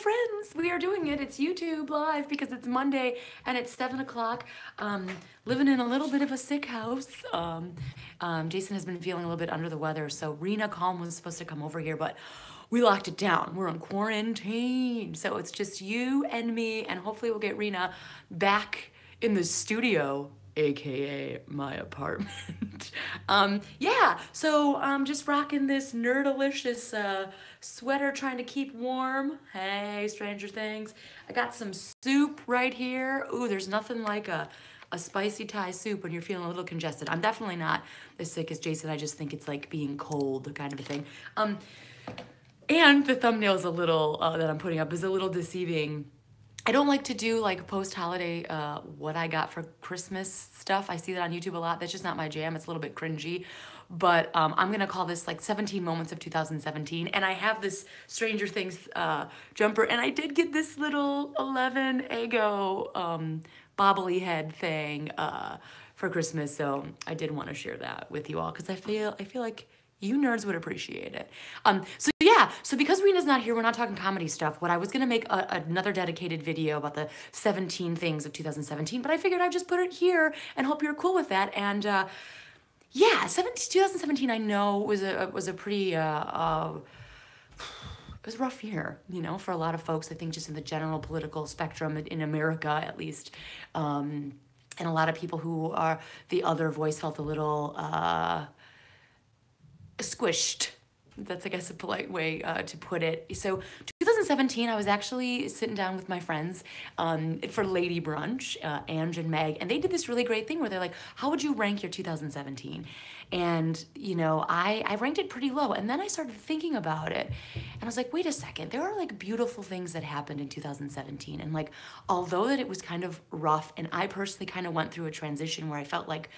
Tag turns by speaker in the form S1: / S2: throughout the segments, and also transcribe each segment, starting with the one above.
S1: friends, we are doing it. It's YouTube live because it's Monday and it's 7 o'clock. Living in a little bit of a sick house. Jason has been feeling a little bit under the weather, so Rena Calm was supposed to come over here, but we locked it down. We're on quarantine. So it's just you and me, and hopefully we'll get Rena back in the studio, AKA my apartment. Yeah, so I'm just rocking this nerdalicious sweater trying to keep warm. Hey, Stranger Things. I got some soup right here. Ooh, there's nothing like a spicy Thai soup when you're feeling a little congested. I'm definitely not as sick as Jason. I just think it's like being cold kind of a thing. And the thumbnail's a little, that I'm putting up is a little deceiving. I don't like to do like post-holiday what I got for Christmas stuff. I see that on YouTube a lot. That's just not my jam. It's a little bit cringy. But I'm going to call this like 17 moments of 2017. And I have this Stranger Things jumper. And I did get this little 11 Eggo bobbly head thing for Christmas. So I did want to share that with you all because I feel like you nerds would appreciate it. So yeah, so because Rena's not here, we're not talking comedy stuff. What I was gonna make another dedicated video about the 17 things of 2017, but I figured I'd just put it here and hope you're cool with that. And yeah, 2017 I know was a pretty, it was a rough year, you know, for a lot of folks. I think just in the general political spectrum in America, at least. And a lot of people who are the other voice felt a little, squished. That's, I guess, a polite way to put it. So 2017, I was actually sitting down with my friends for lady brunch, Ange and Meg, and they did this really great thing where they're like, how would you rank your 2017? And, you know, I ranked it pretty low. And then I started thinking about it. And I was like, wait a second, there are like beautiful things that happened in 2017. And like, although that it was kind of rough, and I personally kind of went through a transition where I felt like,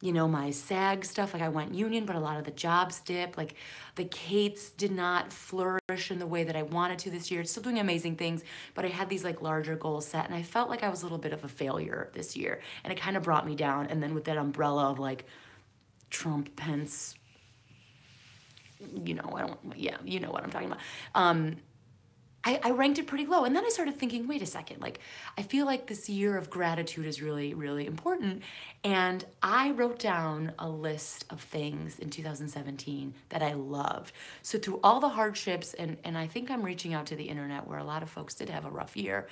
S1: you know, my SAG stuff, like I went union, but a lot of the jobs dipped. Like the Kates did not flourish in the way that I wanted to this year. It's still doing amazing things, but I had these like larger goals set, and I felt like I was a little bit of a failure this year, and it kind of brought me down. And then with that umbrella of like Trump, Pence, you know, yeah, you know what I'm talking about. I ranked it pretty low. And then I started thinking, wait a second, like, I feel like this year of gratitude is really, really important. And I wrote down a list of things in 2017 that I loved. So through all the hardships, and I think I'm reaching out to the internet where a lot of folks did have a rough year,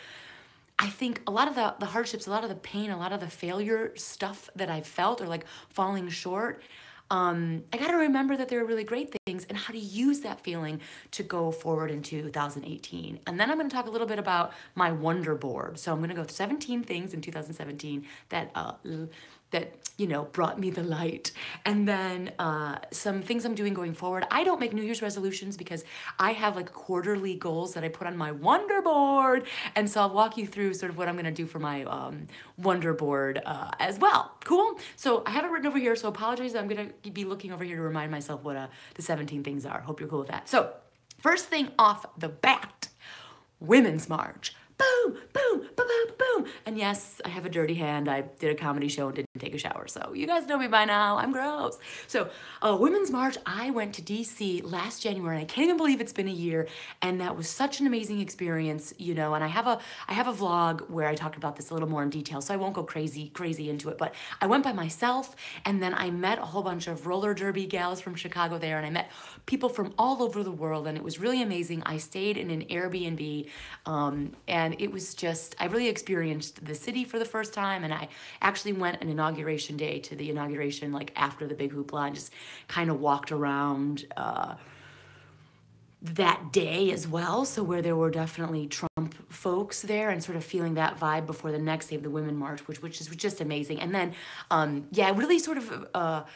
S1: I think a lot of the hardships, a lot of the pain, a lot of the failure stuff that I felt, or like falling short, I got to remember that there are really great things and how to use that feeling to go forward in 2018. And then I'm going to talk a little bit about my wonder board. So I'm going to go 17 things in 2017 that you know, brought me the light. And then some things I'm doing going forward. I don't make New Year's resolutions because I have like quarterly goals that I put on my wonder board. And so I'll walk you through sort of what I'm gonna do for my wonder board as well. Cool? So I have it written over here, so apologies. I'm gonna be looking over here to remind myself what the 17 things are. Hope you're cool with that. So first thing off the bat, Women's March. Boom, boom, boom, boom, boom. And yes, I have a dirty hand. I did a comedy show and didn't take a shower. So you guys know me by now. I'm gross. So Women's March, I went to DC last January. And I can't even believe it's been a year. And that was such an amazing experience, you know. And I have a vlog where I talked about this a little more in detail. So I won't go crazy into it. But I went by myself, and then I met a whole bunch of roller derby gals from Chicago there. And I met people from all over the world. And it was really amazing. I stayed in an Airbnb, and it was just, I really experienced the city for the first time. And I actually went an inauguration day to the inauguration, like after the big hoopla, and just kind of walked around that day as well. So where there were definitely Trump folks there, and sort of feeling that vibe before the next day of the Women's March, which is just amazing. And then, yeah, it really sort of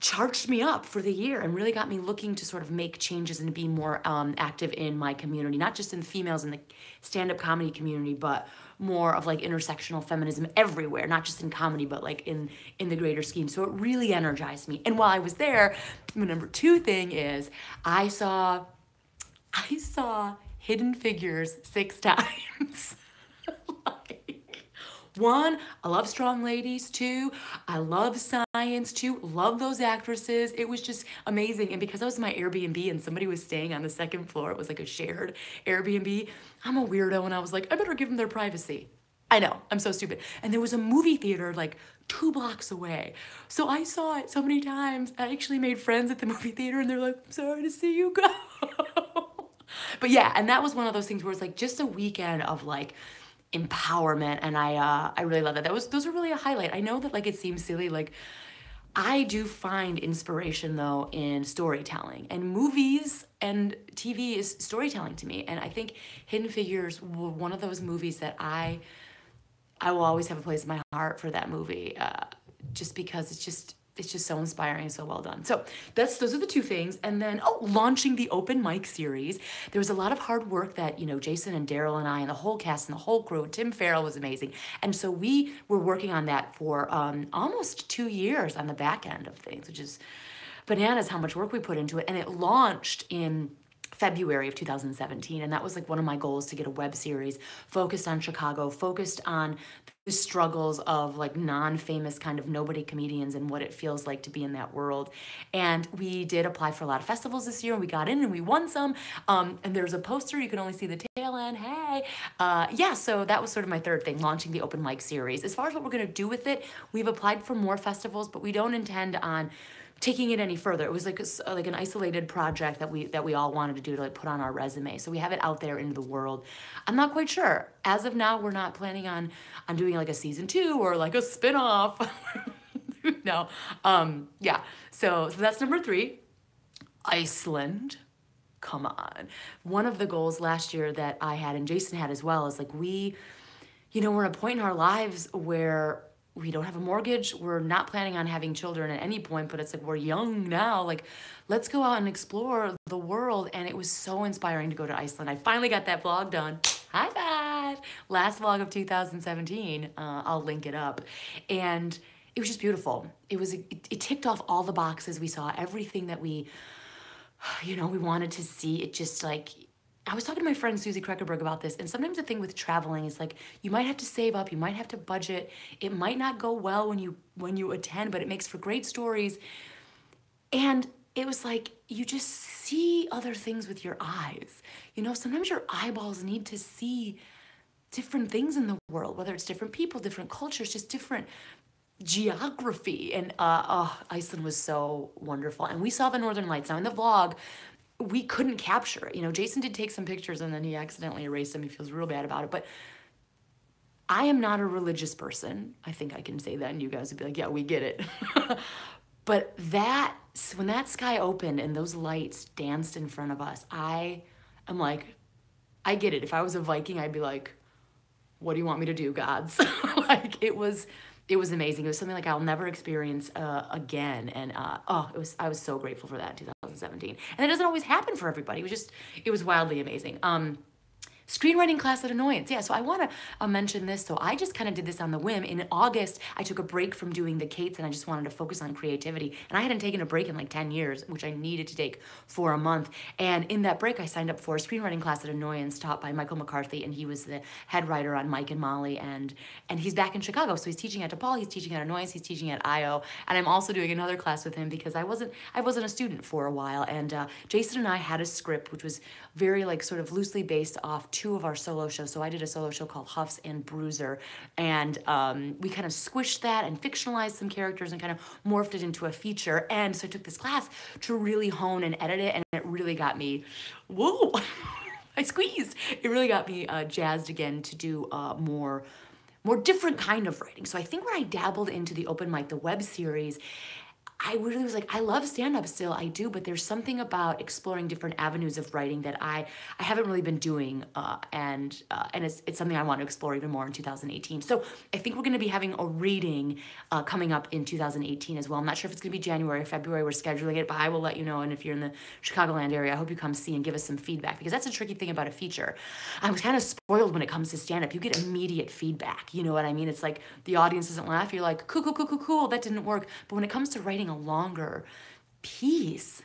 S1: charged me up for the year and really got me looking to sort of make changes and be more active in my community, not just in females in the stand-up comedy community, but more of like intersectional feminism everywhere, not just in comedy, but like in the greater scheme. So it really energized me. And while I was there, the number 2 thing is I saw Hidden Figures 6 times. Like, One, I love strong ladies. Two, I love science. Two, love those actresses. It was just amazing. And because I was in my Airbnb and somebody was staying on the second floor, it was like a shared Airbnb. I'm a weirdo and I was like, I better give them their privacy. I know, I'm so stupid. And there was a movie theater like 2 blocks away. So I saw it so many times. I actually made friends at the movie theater and they're like, I'm sorry to see you go. But yeah, and that was one of those things where it's like just a weekend of like empowerment, and I really love that. Those are really a highlight. I know that like it seems silly, like I do find inspiration though in storytelling, and movies and TV is storytelling to me. And I think Hidden Figures were one of those movies that I will always have a place in my heart for that movie, just because it's just so inspiring and so well done. So those are the 2 things. And then, launching the open mic series. There was a lot of hard work that, Jason and Daryl and I and the whole cast and the whole crew, Tim Farrell was amazing. And so we were working on that for almost 2 years on the back end of things, which is bananas how much work we put into it. And it launched in February of 2017, and that was like one of my goals, to get a web series focused on Chicago, focused on the struggles of like non-famous kind of nobody comedians and what it feels like to be in that world. And we did apply for a lot of festivals this year, and we got in and we won some. And there's a poster, you can only see the tail end, hey. Yeah, so that was sort of my third thing, launching the open mic series. As far as what we're gonna do with it, we've applied for more festivals, but we don't intend on taking it any further. It was like an isolated project that we all wanted to do to like put on our resume. So we have it out there into the world. I'm not quite sure. As of now, we're not planning on doing like a season 2 or like a spin-off. No. Yeah. So that's number 3. Iceland. Come on. One of the goals last year that I had and Jason had as well is like we're at a point in our lives where we don't have a mortgage. We're not planning on having children at any point, but it's like, we're young now. Like, let's go out and explore the world. And it was so inspiring to go to Iceland. I finally got that vlog done. High five. Last vlog of 2017. I'll link it up. And it was just beautiful. It ticked off all the boxes. We saw everything that we wanted to see. It just like, I was talking to my friend Susie Kreckerberg about this, and sometimes the thing with traveling is like, you might have to save up, you might have to budget, it might not go well when you attend, but it makes for great stories. And it was like, you just see other things with your eyes. Sometimes your eyeballs need to see different things in the world, whether it's different people, different cultures, just different geography. And Iceland was so wonderful. And we saw the Northern Lights. Now in the vlog, we couldn't capture it. Jason did take some pictures and then he accidentally erased them. He feels real bad about it. But I am not a religious person. I think I can say that and you guys would be like, yeah, we get it. But when that sky opened and those lights danced in front of us, I'm like, I get it. If I was a Viking, I'd be like, what do you want me to do, gods? Like, it was amazing. It was something like I'll never experience again. And I was so grateful for that in 2017. And it doesn't always happen for everybody. It was wildly amazing. Screenwriting class at Annoyance. Yeah, so I want to mention this. So I just kind of did this on the whim. In August, I took a break from doing the Kates and I just wanted to focus on creativity. And I hadn't taken a break in like 10 years, which I needed to take for a month. And in that break, I signed up for a screenwriting class at Annoyance taught by Michael McCarthy. And he was the head writer on Mike and Molly. And he's back in Chicago. So he's teaching at DePaul, he's teaching at Annoyance, he's teaching at IO. And I'm also doing another class with him because I wasn't a student for a while. And Jason and I had a script, which was very like sort of loosely based off 2 of our solo shows. So I did a solo show called Huffs and Bruiser, and we kind of squished that and fictionalized some characters and kind of morphed it into a feature. And so I took this class to really hone and edit it, and it really got me, whoa, I squeezed. It really got me jazzed again to do more different kind of writing. So I think when I dabbled into the open mic, the web series, I really was like, I love stand-up still, I do, but there's something about exploring different avenues of writing that I haven't really been doing, and it's something I want to explore even more in 2018. So I think we're going to be having a reading coming up in 2018 as well. I'm not sure if it's going to be January or February, we're scheduling it, but I will let you know, and if you're in the Chicagoland area, I hope you come see and give us some feedback, because that's a tricky thing about a feature. I was kind of spoiled when it comes to stand-up. You get immediate feedback, you know what I mean? It's like the audience doesn't laugh, you're like, cool, that didn't work. But when it comes to writing a longer piece,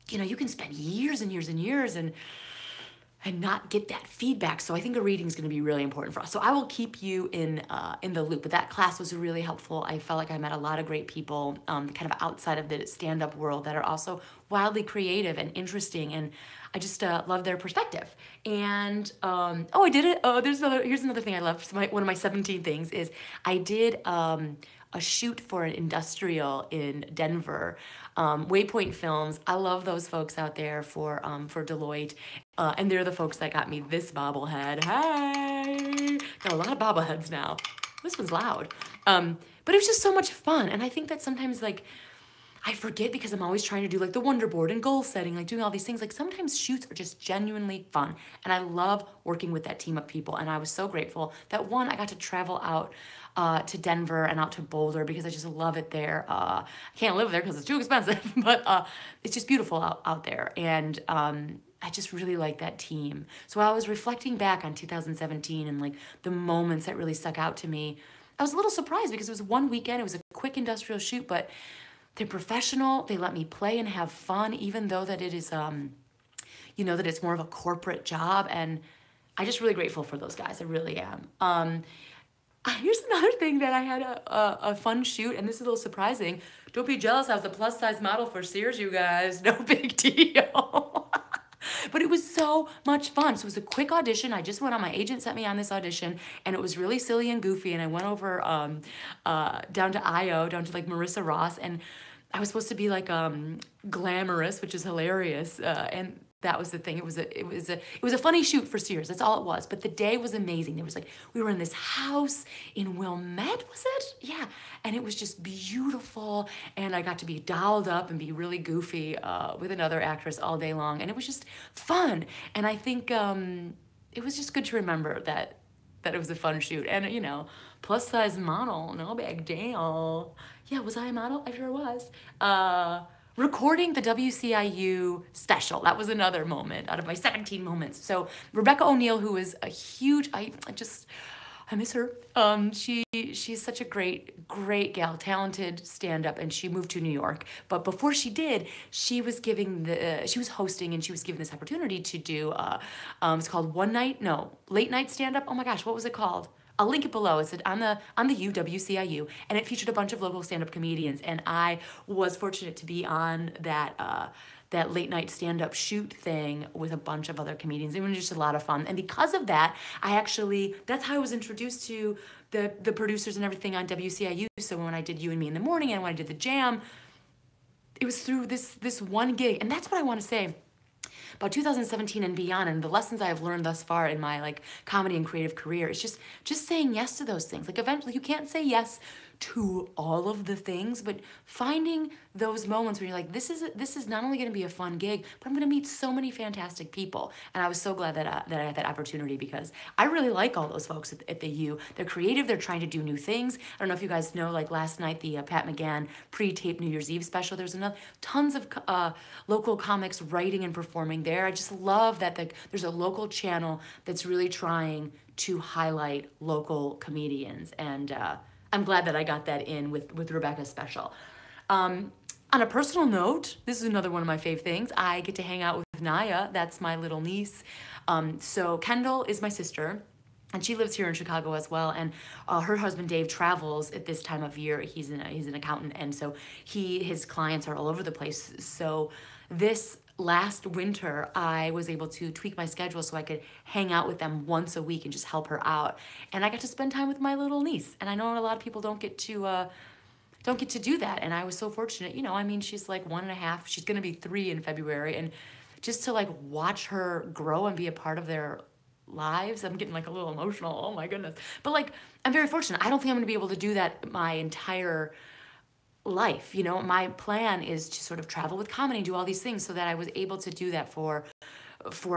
S1: you can spend years and years and years, and not get that feedback. So I think a reading is going to be really important for us. So I will keep you in the loop. But that class was really helpful. I felt like I met a lot of great people kind of outside of the stand-up world that are also wildly creative and interesting. And I just love their perspective. And oh, I did it. Oh, here's another thing I love. So one of my 17 things is I did a shoot for an industrial in Denver, Waypoint Films. I love those folks out there for Deloitte, and they're the folks that got me this bobblehead. Hey, got a lot of bobbleheads now. This one's loud, but it was just so much fun. And I think that sometimes like I forget because I'm always trying to do like the Wonder Board and goal setting, like doing all these things. Like sometimes shoots are just genuinely fun. And I love working with that team of people. And I was so grateful that one, I got to travel out to Denver and out to Boulder because I just love it there. I can't live there because it's too expensive, but it's just beautiful out there. And I just really like that team. So while I was reflecting back on 2017 and like the moments that really stuck out to me, I was a little surprised because it was one weekend. It was a quick industrial shoot, but they're professional. They let me play and have fun, even though that it is, you know, that it's more of a corporate job. And I'm just really grateful for those guys. I really am. Here's another thing that I had a fun shoot, and this is a little surprising. Don't be jealous. I was a plus size model for Sears, you guys. No big deal. But it was so much fun. So it was a quick audition. I just went on, my agent sent me on this audition, and it was really silly and goofy. And I went over down to IO, down to like Marissa Ross, and I was supposed to be like glamorous, which is hilarious. And that was the thing. It was a funny shoot for Sears. That's all it was. But the day was amazing. There was like, we were in this house in Wilmette, was it? Yeah. And it was just beautiful. And I got to be dolled up and be really goofy with another actress all day long. And it was just fun. And I think it was just good to remember that it was a fun shoot. And, you know, plus size model, no big deal. Yeah, was I a model? I sure was. Recording the WCIU special. That was another moment out of my 17 moments. So Rebecca O'Neill, who is a huge, I miss her. She's such a great gal, talented stand-up, and she moved to New York. But before she did, she was hosting, and she was given this opportunity to do, it's called late night stand-up. Oh my gosh, what was it called? I'll link it below. It's on the WCIU, and it featured a bunch of local stand-up comedians. And I was fortunate to be on that late night stand-up shoot thing with a bunch of other comedians. It was just a lot of fun. And because of that, that's how I was introduced to the producers and everything on WCIU. So when I did You and Me in the Morning and when I did the Jam, it was through this one gig. And that's what I want to say about 2017 and beyond, and the lessons I have learned thus far in my like comedy and creative career is just saying yes to those things. Like eventually you can't say yes to all of the things, but finding those moments where you're like, this is not only going to be a fun gig, but I'm going to meet so many fantastic people. And I was so glad that I had that opportunity because I really like all those folks at the U. They're creative. They're trying to do new things. I don't know if you guys know, like last night, the Pat McGann pre-taped New Year's Eve special. There's tons of local comics writing and performing there. I just love that there's a local channel that's really trying to highlight local comedians. And I'm glad that I got that in with Rebecca's special. On a personal note, this is another one of my fave things. I get to hang out with Naya. That's my little niece. So Kendall is my sister, and she lives here in Chicago as well. And her husband Dave travels at this time of year. He's an accountant, and so his clients are all over the place. So this last winter, I was able to tweak my schedule so I could hang out with them once a week and just help her out. And I got to spend time with my little niece. And I know a lot of people don't get to do that. And I was so fortunate. You know, I mean, she's like 1.5. She's gonna be 3 in February. And just to like watch her grow and be a part of their lives, I'm getting like a little emotional. Oh my goodness. But like, I'm very fortunate. I don't think I'm gonna be able to do that my entire life. You know, my plan is to sort of travel with comedy, do all these things, so that I was able to do that for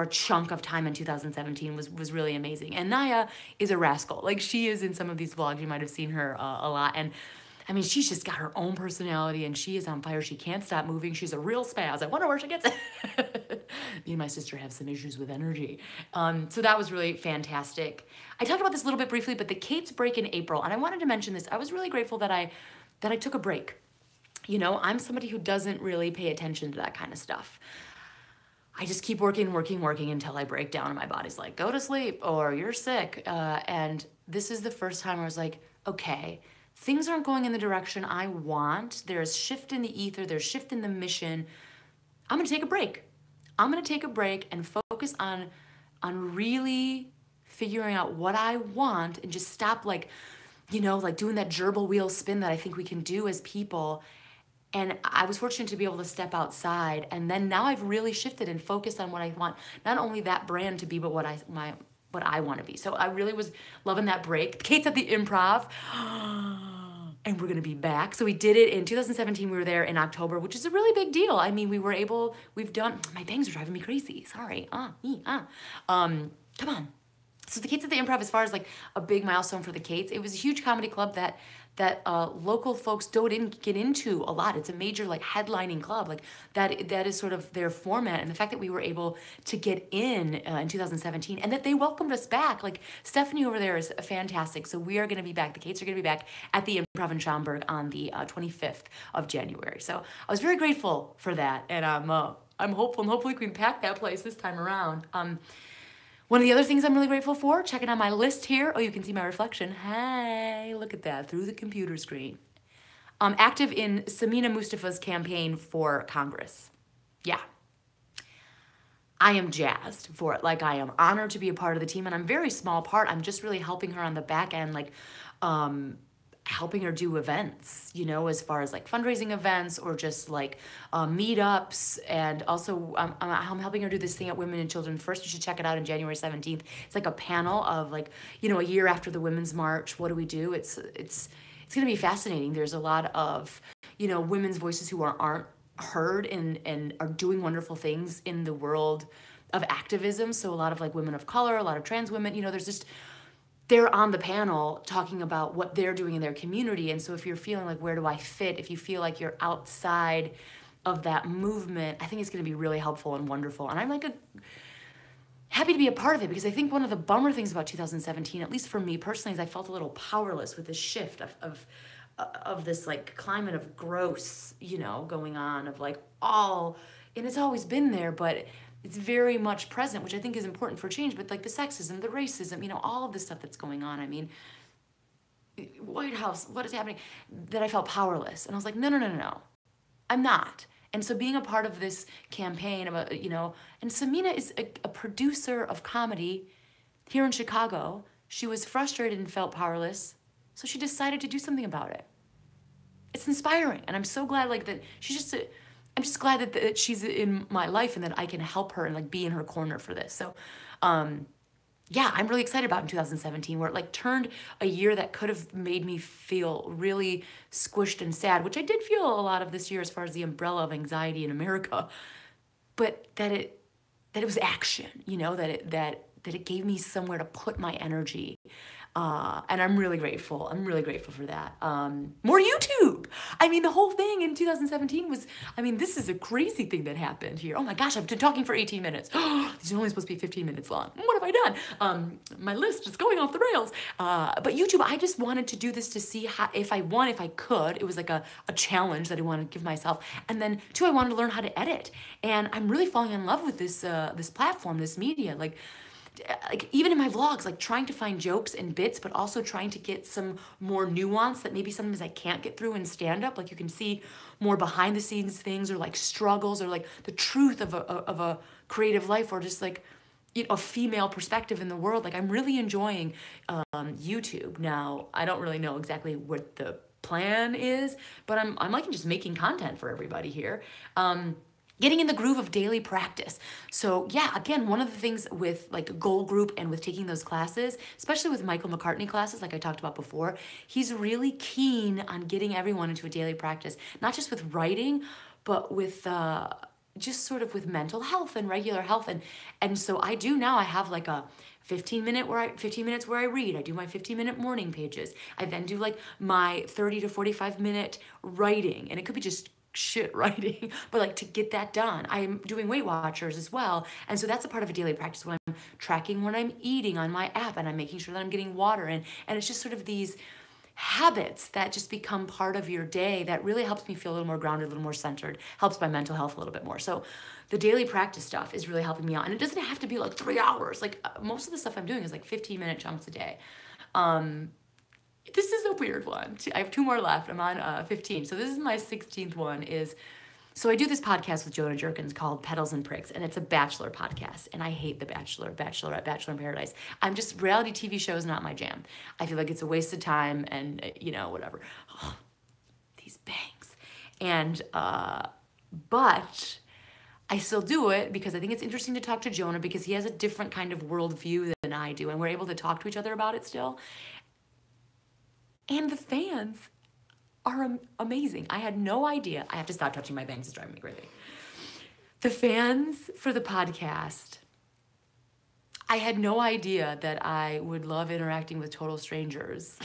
S1: a chunk of time in 2017 was really amazing. And Naya is a rascal. Like, she is in some of these vlogs. You might have seen her a lot. And I mean, she's just got her own personality, and she is on fire. She can't stop moving. She's a real spaz. I wonder where she gets it. Me and my sister have some issues with energy. So that was really fantastic. I talked about this a little bit briefly, but the Kate's break in April, and I wanted to mention this. I was really grateful that I took a break. You know, I'm somebody who doesn't really pay attention to that kind of stuff. I just keep working, working, working until I break down and my body's like, go to sleep or you're sick. And this is the first time I was like, okay, things aren't going in the direction I want. There's shift in the ether, there's shift in the mission. I'm gonna take a break. I'm gonna take a break and focus on really figuring out what I want and just stop like, you know, like doing that gerbil wheel spin that I think we can do as people. And I was fortunate to be able to step outside. And then now I've really shifted and focused on what I want, not only that brand to be, but what I want to be. So I really was loving that break. Kate's at the Improv. And we're gonna be back. So we did it in 2017. We were there in October, which is a really big deal. I mean, we've done, my bangs are driving me crazy. Sorry, come on. So the Kate's at the Improv, as far as like a big milestone for the Kates, it was a huge comedy club that local folks don't get into a lot. It's a major like headlining club, like that is sort of their format. And the fact that we were able to get in 2017 and that they welcomed us back, like Stephanie over there is fantastic. So we are going to be back. The Kates are going to be back at the Improv in Schaumburg on the 25th of January. So I was very grateful for that, and I'm hopeful, and hopefully we can pack that place this time around. One of the other things I'm really grateful for, checking on my list here. Oh, you can see my reflection. Hey, look at that through the computer screen. I'm active in Samina Mustafa's campaign for Congress. Yeah. I am jazzed for it. Like, I am honored to be a part of the team, and I'm a very small part. I'm just really helping her on the back end, like, helping her do events, you know, as far as like fundraising events or just like meetups. And also I'm helping her do this thing at Women and Children First. You should check it out on January 17th. It's like a panel of like, you know, a year after the Women's March, what do we do? It's going to be fascinating. There's a lot of, you know, women's voices who aren't heard and are doing wonderful things in the world of activism. So a lot of like women of color, a lot of trans women, you know, there's just, they're on the panel talking about what they're doing in their community. And so if you're feeling like, where do I fit? If you feel like you're outside of that movement, I think it's going to be really helpful and wonderful. And I'm like happy to be a part of it, because I think one of the bummer things about 2017, at least for me personally, is I felt a little powerless with this shift of this like climate of gross, you know, going on of like and it's always been there, but it's very much present, which I think is important for change, but like the sexism, the racism, you know, all of the stuff that's going on. I mean, White House, what is happening? That I felt powerless. And I was like, no, I'm not. And so being a part of this campaign, about, you know, and Samina is a producer of comedy here in Chicago. She was frustrated and felt powerless, so she decided to do something about it. It's inspiring, and I'm so glad like that she's just I'm just glad that she's in my life and that I can help her and like be in her corner for this. So, yeah, I'm really excited about in 2017, where it like turned a year that could have made me feel really squished and sad, which I did feel a lot of this year as far as the umbrella of anxiety in America, but that it was action, you know, that it gave me somewhere to put my energy. And I'm really grateful. I'm really grateful for that. More YouTube. I mean, the whole thing in 2017 was, I mean, this is a crazy thing that happened here. Oh my gosh, I've been talking for 18 minutes. These are only supposed to be 15 minutes long. What have I done? My list is going off the rails. But YouTube, I just wanted to do this to see how, if I could. It was like a challenge that I wanted to give myself. And then two, I wanted to learn how to edit. And I'm really falling in love with this platform, this media. Like even in my vlogs, like trying to find jokes and bits, but also trying to get some more nuance that maybe sometimes I can't get through in stand-up. Like you can see more behind the scenes things, or like struggles, or like the truth of a creative life, or just like, you know, a female perspective in the world. Like I'm really enjoying YouTube. Now, I don't really know exactly what the plan is, but I'm liking just making content for everybody here. Getting in the groove of daily practice. So yeah, again, one of the things with like Goal Group and with taking those classes, especially with Michael McCartney classes, like I talked about before, he's really keen on getting everyone into a daily practice, not just with writing, but with just sort of with mental health and regular health. And so I do now, I have like a 15 minutes where I read. I do my 15-minute morning pages. I then do like my 30 to 45 minute writing, and it could be just shit writing, but like to get that done. I'm doing Weight Watchers as well. And so that's a part of a daily practice when I'm tracking what I'm eating on my app, and I'm making sure that I'm getting water in. And it's just sort of these habits that just become part of your day that really helps me feel a little more grounded, a little more centered, helps my mental health a little bit more. So the daily practice stuff is really helping me out. And it doesn't have to be like 3 hours. Like most of the stuff I'm doing is like 15-minute chunks a day. This is a weird one. I have 2 more left. I'm on 15. So this is my 16th one is, so I do this podcast with Jonah Jerkins called Petals and Prigs, and it's a Bachelor podcast. And I hate The Bachelor, Bachelorette, Bachelor in Paradise. I'm just, reality TV show is not my jam. I feel like it's a waste of time and, you know, whatever. Oh, these bangs. And, but I still do it because I think it's interesting to talk to Jonah because he has a different kind of worldview than I do. And we're able to talk to each other about it still. And the fans are amazing. I had no idea. I have to stop touching my bangs. It's driving me crazy. The fans for the podcast, I had no idea that I would love interacting with total strangers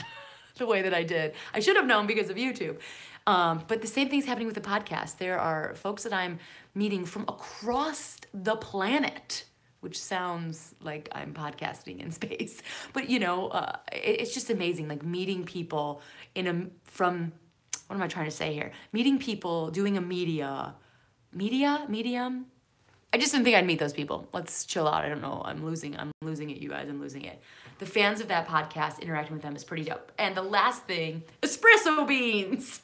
S1: the way that I did. I should have known because of YouTube. But the same thing's happening with the podcast. There are folks that I'm meeting from across the planet, which sounds like I'm podcasting in space. But, you know, it's just amazing, like meeting people from, what am I trying to say here? Meeting people, doing a medium? I just didn't think I'd meet those people. Let's chill out. I don't know. I'm losing it, you guys. I'm losing it. The fans of that podcast, interacting with them is pretty dope. And the last thing, espresso beans.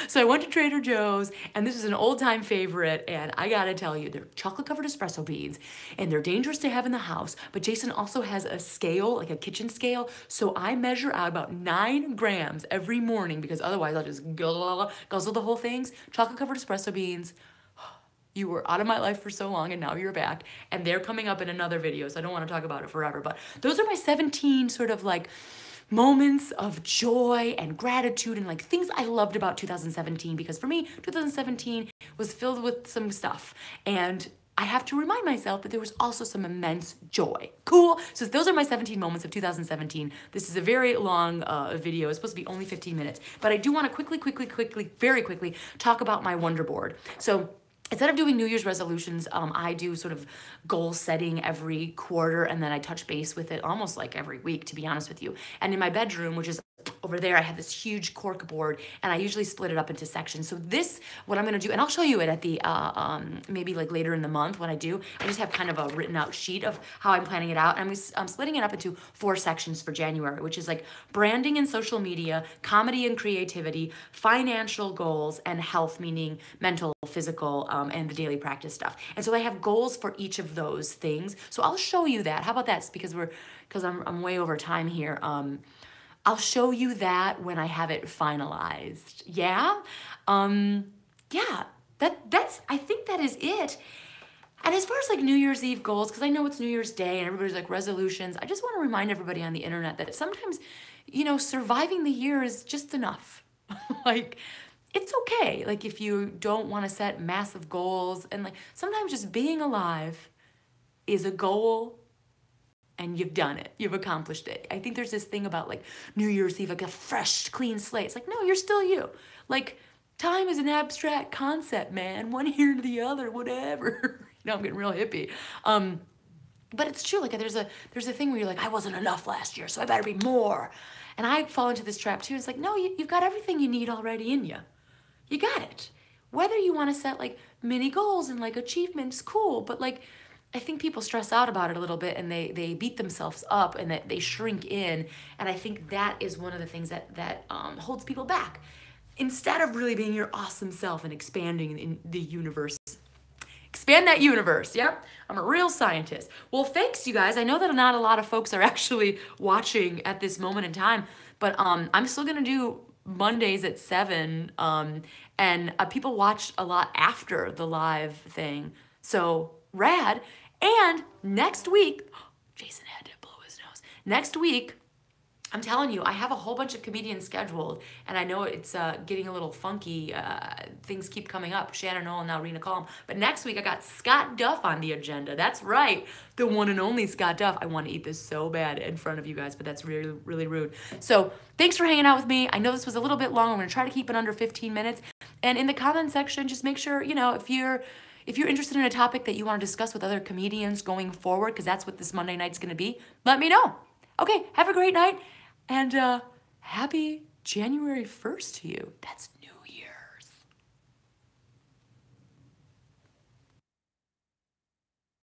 S1: So I went to Trader Joe's, and this is an old-time favorite, and I gotta tell you, they're chocolate-covered espresso beans, and they're dangerous to have in the house, but Jason also has a scale, like a kitchen scale, so I measure out about 9 grams every morning, because otherwise I'll just guzzle the whole things. Chocolate-covered espresso beans. You were out of my life for so long, and now you're back, and they're coming up in another video, so I don't want to talk about it forever, but those are my 17 sort of like moments of joy and gratitude and like things I loved about 2017, because for me, 2017 was filled with some stuff, and I have to remind myself that there was also some immense joy. Cool? So those are my 17 moments of 2017. This is a very long video. It's supposed to be only 15 minutes, but I do want to very quickly talk about my Wonder Board. So instead of doing New Year's resolutions, I do sort of goal setting every quarter, and then I touch base with it almost like every week, to be honest with you. And in my bedroom, which is over there, I have this huge cork board, and I usually split it up into sections. So this, what I'm gonna do, and I'll show you it at the, maybe like later in the month when I do. I just have kind of a written out sheet of how I'm planning it out. And I'm splitting it up into 4 sections for January, which is like branding and social media, comedy and creativity, financial goals, and health, meaning mental, physical, and the daily practice stuff. And so I have goals for each of those things. So I'll show you that. How about that? Because I'm way over time here. I'll show you that when I have it finalized. Yeah? Yeah, I think that is it. And as far as like New Year's Eve goals, because I know it's New Year's Day and everybody's like resolutions, I just want to remind everybody on the internet that sometimes, you know, surviving the year is just enough. Like, it's okay. Like if you don't want to set massive goals, and like sometimes just being alive is a goal, and you've done it. You've accomplished it. I think there's this thing about like New Year's Eve, like a fresh, clean slate. It's like, no, you're still you. Like time is an abstract concept, man. One year to the other, whatever. You know, I'm getting real hippie. But it's true. Like there's a thing where you're like, I wasn't enough last year, so I better be more. And I fall into this trap too. It's like, no, you've got everything you need already in you. You got it. Whether you want to set like mini goals and like achievements, cool. But like, I think people stress out about it a little bit, and they beat themselves up, and that they shrink in. And I think that is one of the things that holds people back. Instead of really being your awesome self and expanding in the universe. Expand that universe, yep. I'm a real scientist. Well, thanks, you guys. I know that not a lot of folks are actually watching at this moment in time, but I'm still going to do Mondays at 7, and people watch a lot after the live thing. So rad. And next week, Jason had to blow his nose. Next week, I'm telling you, I have a whole bunch of comedians scheduled, and I know it's getting a little funky. Things keep coming up. Shannon Noll and now Rena Calm. But next week, I got Scott Duff on the agenda. That's right. The one and only Scott Duff. I want to eat this so bad in front of you guys, but that's really, really rude. So thanks for hanging out with me. I know this was a little bit long. I'm going to try to keep it under 15 minutes. And in the comment section, just make sure, you know, if you're interested in a topic that you want to discuss with other comedians going forward, because that's what this Monday night's going to be, let me know. Okay, have a great night, and happy January 1st to you. That's